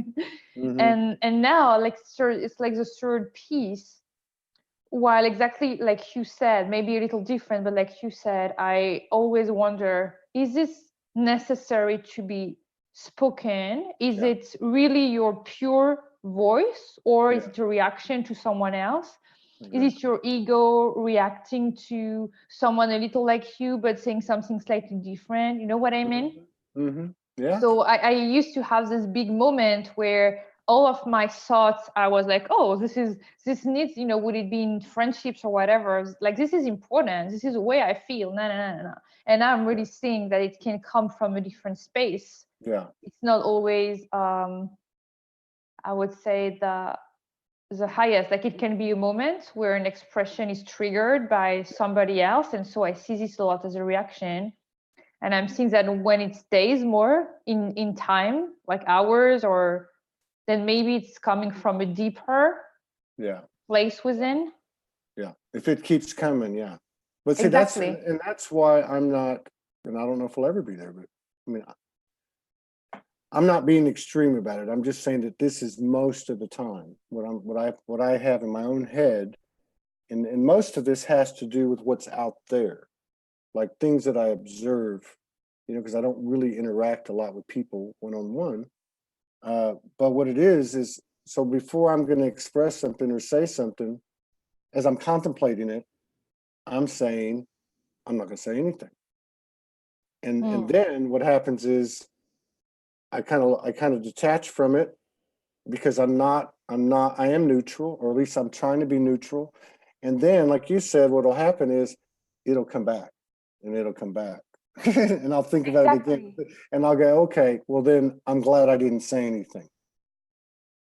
Mm-hmm. And now, like, it's like the third piece, while exactly like you said, maybe a little different, but like you said, I always wonder, is this necessary to be spoken? Is Yeah, it really your pure voice, or is yeah, it a reaction to someone else? Is it exactly. your ego reacting to someone a little like you but saying something slightly different? You know what I mean? Mm-hmm. Yeah, So I used to have this big moment where all of my thoughts, I was like, oh, this needs, would it be in friendships or whatever, like this is important, this is the way I feel, no, no, no, no. And now I'm really seeing that it can come from a different space. yeah, It's not always I would say the highest. Like, it can be a moment where an expression is triggered by somebody else, and so I see this a lot as a reaction. And I'm seeing that when it stays more in time, like hours, or then maybe it's coming from a deeper yeah, place within. yeah. If it keeps coming, yeah. But see, Exactly. and that's why I'm not, and I don't know if we'll ever be there, but I mean, I'm not being extreme about it. I'm just saying that this is most of the time what I have in my own head, and most of this has to do with what's out there, like things that I observe, because I don't really interact a lot with people one on one. But what it is so before I'm going to express something or say something, as I'm contemplating it, I'm saying I'm not going to say anything, and Mm. then what happens is I kind of detach from it because I am neutral, or at least I'm trying to be neutral. And then, like you said, what'll happen is it'll come back and it'll come back. And I'll think about it again, Exactly. and I'll go, okay, well then I'm glad I didn't say anything.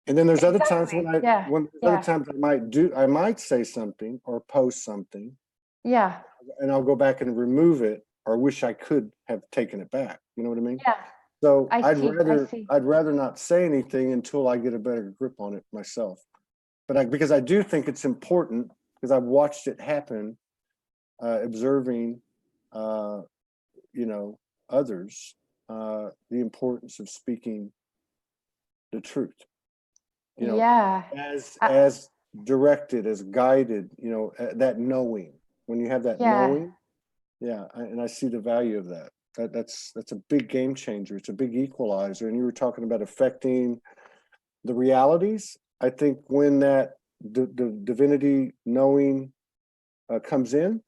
And then there's other times Exactly. Yeah. when there's other Yeah. times I might say something or post something, Yeah. and I'll go back and remove it or wish I could have taken it back. You know what I mean? Yeah. So I see. I see. I'd rather not say anything until I get a better grip on it myself. But because I do think it's important, because I've watched it happen, observing, uh, others, the importance of speaking the truth. You know, Yeah. as I, as directed, as guided. That knowing. When you have that yeah. knowing, yeah, and I see the value of that. That's a big game changer. It's a big equalizer. And you were talking about affecting, the realities. I think when that the divinity knowing comes in,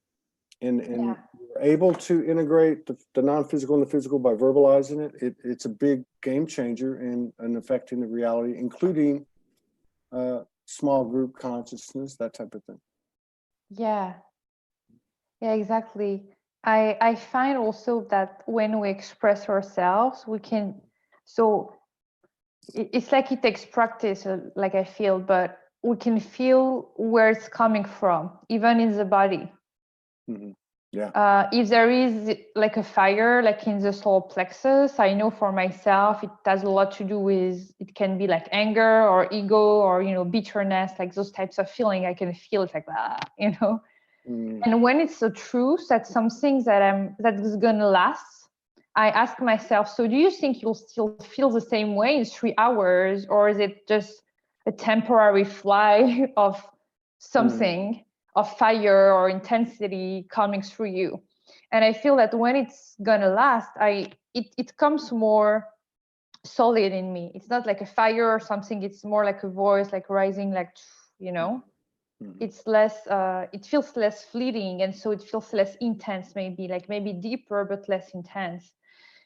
and you're able to integrate the non-physical and the physical by verbalizing it's a big game changer in affecting the reality, including small group consciousness, that type of thing. Yeah, exactly. I find also that when we express ourselves, we can, so it's like it takes practice, like I feel, but we can feel where it's coming from, even in the body. Mm-hmm. Yeah. If there is like a fire, like in the solar plexus, I know for myself, it has a lot to do with, it can be like anger or ego or, bitterness, like those types of feeling. I can feel it like that, Mm. And when it's the truth, that's something that is gonna last. I ask myself, so do you think you'll still feel the same way in 3 hours, or is it just a temporary fly of something, of fire or intensity coming through you? And I feel that when it's gonna last, it comes more solid in me. It's not like a fire or something. It's more like a voice, like rising, like, it's less, it feels less fleeting, and so it feels less intense, maybe deeper but less intense.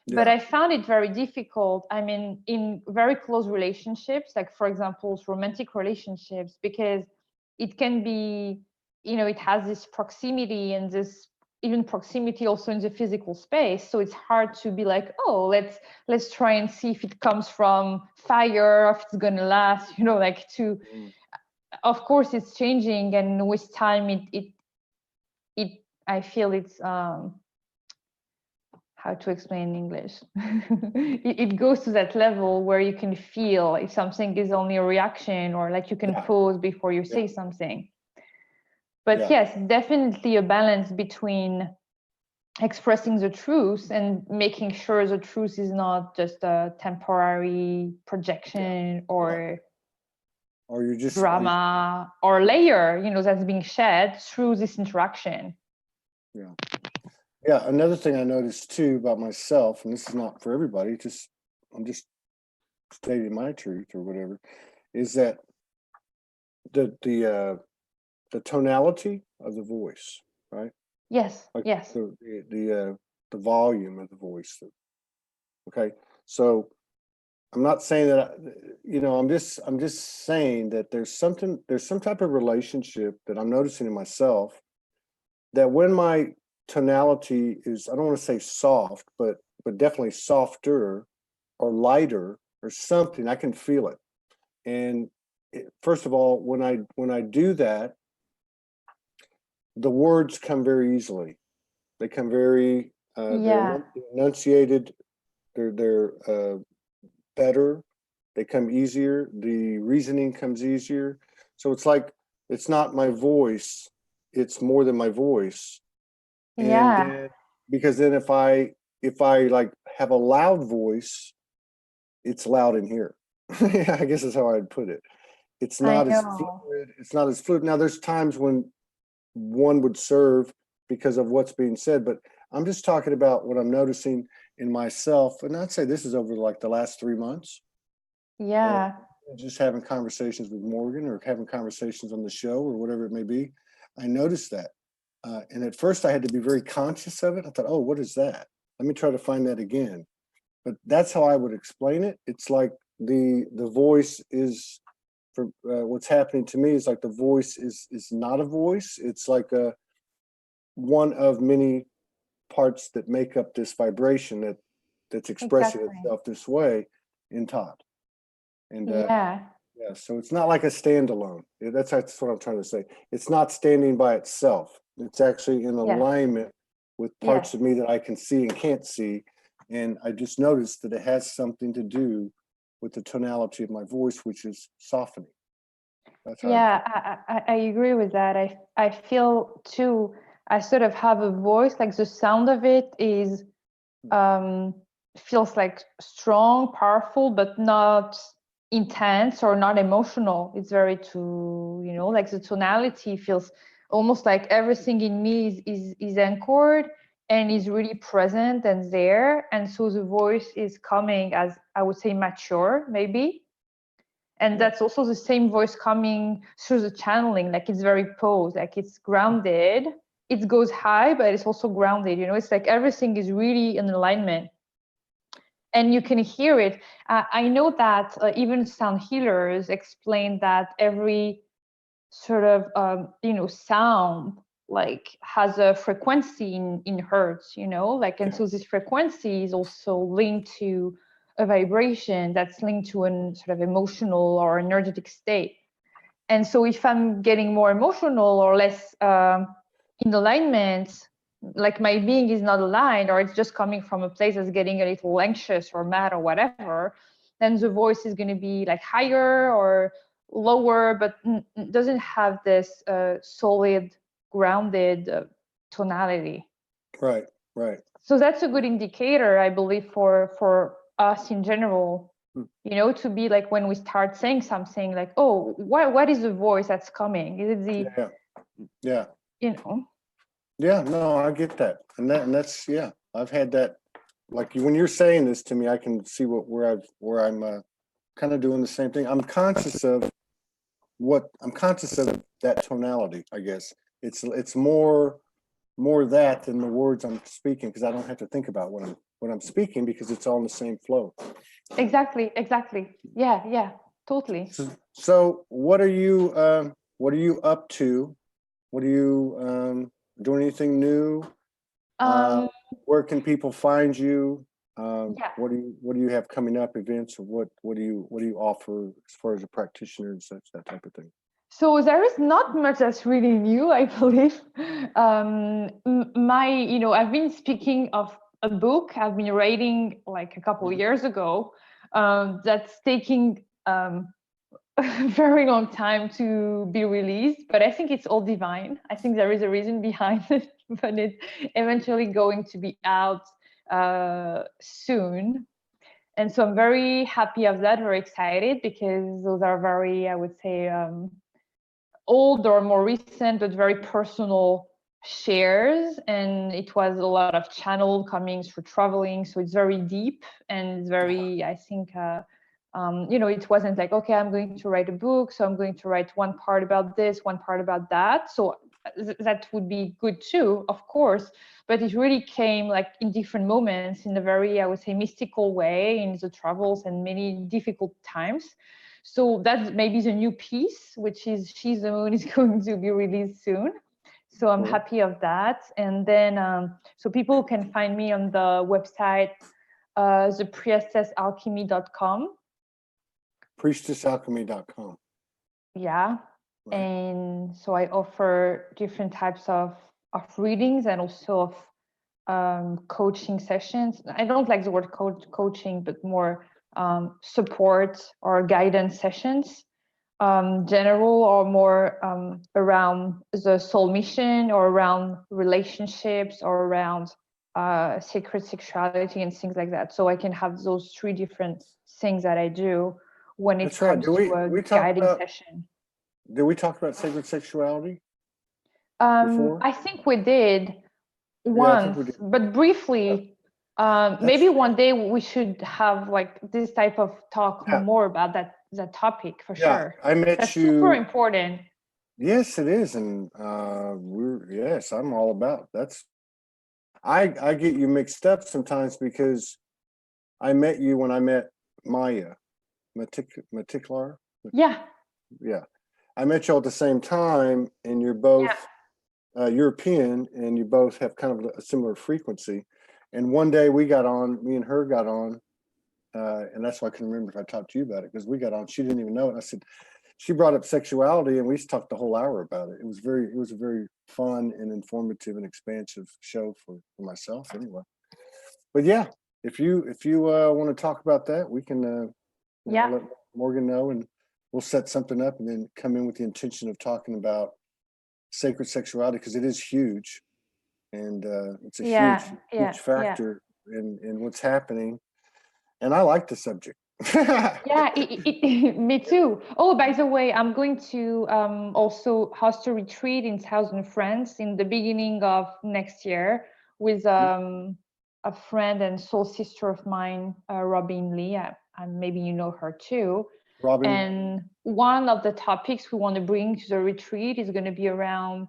Yeah. But I found it very difficult, I mean, in very close relationships, like for example romantic relationships, because it can be, it has this proximity, and this even proximity also in the physical space, so it's hard to be like, oh, let's try and see if it comes from fire, if it's gonna last, like to of course it's changing, and with time it I feel it's how to explain in English. It goes to that level where you can feel if something is only a reaction, or like you can pause before you say something. But yes, definitely a balance between expressing the truth and making sure the truth is not just a temporary projection or you're just drama or layer, that's being shared through this interaction. Yeah. Another thing I noticed too about myself, and this is not for everybody, I'm just stating my truth or whatever, is that the tonality of the voice, right? Yes. Like yes. the volume of the voice. Okay, so I'm not saying that I'm just saying that there's some type of relationship that I'm noticing in myself, that when my tonality is, I don't want to say soft, but definitely softer or lighter or something, I can feel it. And first of all, when I do that, the words come very easily. They come very they're enunciated. They're better. They come easier. The reasoning comes easier. So it's like, it's not my voice. It's more than my voice. And then, because then if I like have a loud voice, it's loud in here. I guess is how I'd put it. It's not as fluid. It's not as fluid. Now there's times when one would serve because of what's being said, but I'm just talking about what I'm noticing in myself. And I'd say this is over like the last 3 months. Yeah. Just having conversations with Morgan or having conversations on the show or whatever it may be, I noticed that. And at first I had to be very conscious of it. I thought, oh, what is that? Let me try to find that again. But that's how I would explain it. It's like the voice is, for what's happening to me is like the voice is not a voice. It's like one of many parts that make up this vibration that's expressing itself this way in Todd. And so it's not like a standalone. That's what I'm trying to say. It's not standing by itself. It's actually in alignment with parts of me that I can see and can't see. And I just noticed that it has something to do with the tonality of my voice, which is softening. That's how I agree with that. I feel too, I sort of have a voice, like the sound of it is feels like strong, powerful, but not intense or not emotional. It's very like the tonality feels almost like everything in me is anchored and is really present and there. And so the voice is coming as, I would say, mature maybe. And that's also the same voice coming through the channeling. Like it's very posed, like it's grounded. It goes high, but it's also grounded. You know, it's like everything is really in alignment. And you can hear it. I know that even sound healers explain that every sort of sound like has a frequency in hertz, like, and so this frequency is also linked to a vibration that's linked to a sort of emotional or energetic state. And so if I'm getting more emotional or less in alignment, like my being is not aligned, or it's just coming from a place that's getting a little anxious or mad or whatever, then the voice is going to be like higher or lower, but doesn't have this solid, grounded tonality. Right. So that's a good indicator, I believe, for us in general, to be like when we start saying something like, oh, what is the voice that's coming? Is it the Yeah. Yeah, no, I get that. And that's I've had that. Like when you're saying this to me, I can see where I'm kind of doing the same thing. I'm conscious of that tonality, I guess. It's more that than the words I'm speaking, because I don't have to think about what I'm speaking, because it's all in the same flow. Exactly. Yeah, totally. So what are you up to? What are you doing? Anything new? Where can people find you? What do you have coming up, events, or what do you offer as far as a practitioner and such, that type of thing? So there is not much that's really new, I believe. I've been speaking of a book I've been writing like a couple of years ago. That's taking a very long time to be released, but I think it's all divine. I think there is a reason behind it, but it's eventually going to be out soon. And so I'm very happy of that, very excited, because those are very, I would say, old or more recent, but very personal shares. And it was a lot of channel coming through traveling. So it's very deep and very, I think, it wasn't like, okay, I'm going to write a book, so I'm going to write one part about this, one part about that. So that would be good too, of course. But it really came like in different moments, in a very, I would say, mystical way, in the travels and many difficult times. So that's maybe the new piece, which is She's the Moon, is going to be released soon. So I'm happy of that. And then, so people can find me on the website, thepriestessalchemy.com. Priestessalchemy.com. Yeah. Right. And so I offer different types of readings and also of coaching sessions. I don't like the word coaching, but more support or guidance sessions, general or more around the soul mission, or around relationships, or around sacred sexuality and things like that. So I can have those three different things that I do when it comes to a guiding session. Did we talk about sacred sexuality before? I think we did once, but briefly. Maybe one day we should have like this type of talk more about that topic for sure. I met That's you. Super important. Yes, it is, and I'm all about that's. I get you mixed up sometimes, because I met you when I met Maya Matiklar. Yeah. I met you all at the same time, and you're both European, and you both have kind of a similar frequency. And one day me and her got on, and that's why I can remember if I talked to you about it, because we got on. She didn't even know it. And I said, she brought up sexuality, and we talked the whole hour about it. It was a very fun and informative and expansive show for myself, anyway. But yeah, if you want to talk about that, we can let Morgan know, and we'll set something up, and then come in with the intention of talking about sacred sexuality, because it is huge, and it's a huge factor in what's happening, and I like the subject. Me too. Oh, by the way, I'm going to also host a retreat in southern France in the beginning of next year with a friend and soul sister of mine, Robin Lee. Maybe you know her too. Robin. And one of the topics we want to bring to the retreat is going to be around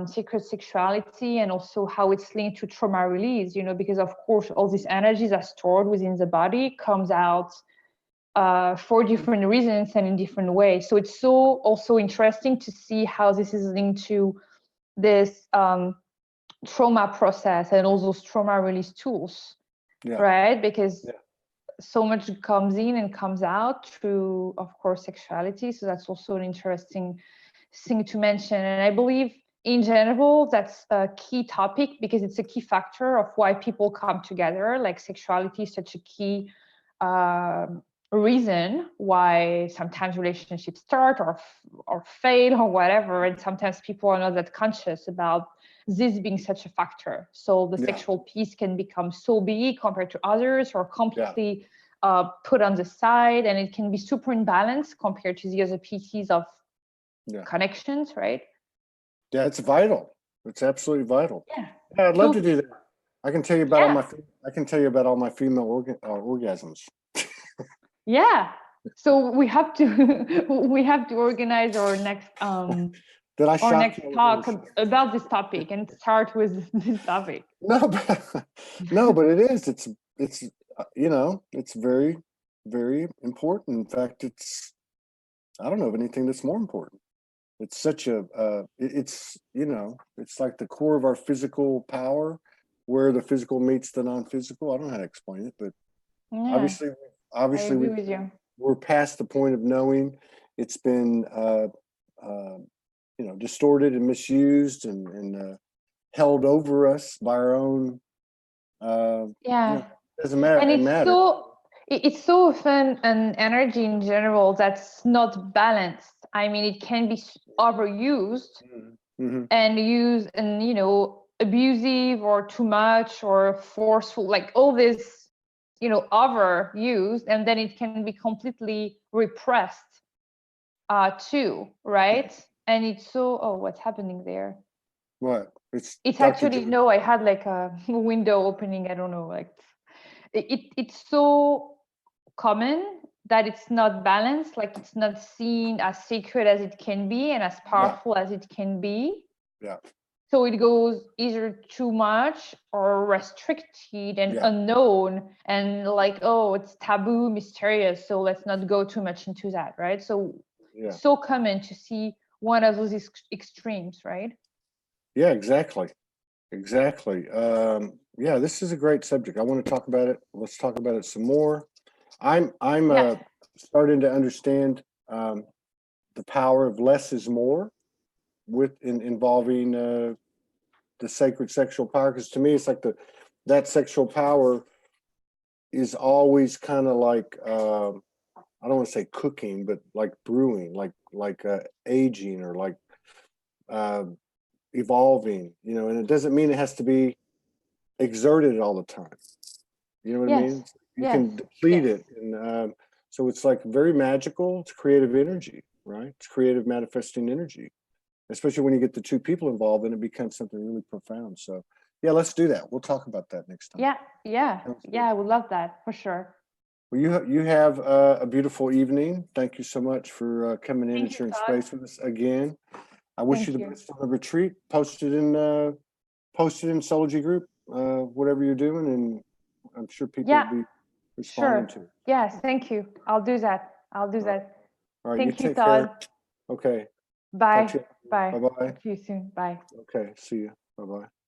sacred sexuality, and also how it's linked to trauma release, you know, because of course all these energies are stored within the body, comes out for different reasons and in different ways. So it's so also interesting to see how this is linked to this trauma process and all those trauma release tools, right? Because so much comes in and comes out through, of course, sexuality. So that's also an interesting thing to mention. And I believe in general, that's a key topic because it's a key factor of why people come together. Like sexuality is such a key reason why sometimes relationships start or fail or whatever. And sometimes people are not that conscious about this being such a factor. So the sexual piece can become so big compared to others, or completely put on the side, and it can be super imbalanced compared to the other pieces of connections, right? Yeah, it's vital. It's absolutely vital. Yeah, I'd love to do that. I can tell you about all my female orgasms. Yeah. So we have to organize our next talk about this topic, and start with this topic. No, but it is. It's you know, it's very, very important. In fact, I don't know of anything that's more important. It's such a it's, you know, it's like the core of our physical power, where the physical meets the non-physical. I don't know how to explain it, but obviously I agree with you. We're past the point of knowing. It's been you know, distorted and misused and held over us by our own you know, doesn't matter. And it's so often an energy in general that's not balanced. I mean, it can be overused and used, and you know, abusive or too much or forceful, like all this, you know, overused, and then it can be completely repressed too, right? And it's so what's happening there? What? It's actually no, I had like a window opening, I don't know, like it's so common that it's not balanced, like it's not seen as sacred as it can be and as powerful as it can be. So it goes either too much or restricted and unknown, and like, oh, it's taboo, mysterious, so let's not go too much into that, right? So so common to see one of those extremes, right? Yeah, exactly. Yeah, this is a great subject. I want to talk about it. Let's talk about it some more. I'm starting to understand the power of less is more involving the sacred sexual power, because to me it's like that sexual power is always kind of like I don't want to say cooking, but like brewing, like aging, or like evolving, you know. And it doesn't mean it has to be exerted all the time. You know what I mean? You can deplete it, and so it's like very magical. It's creative energy, right? It's creative manifesting energy, especially when you get the two people involved, and it becomes something really profound. So yeah, let's do that. We'll talk about that next time. Yeah, I would love that for sure. Well, you have a beautiful evening. Thank you so much for coming in and sharing space with us again. I wish you the best on the retreat. Post it in Soulogy group, whatever you're doing, and I'm sure people will be responding to it. Yes, thank you. I'll do that. All right, thank you, Todd. Care. Okay. Bye. Bye. Bye-bye. Talk to you soon. Bye. Okay, see you. Bye-bye.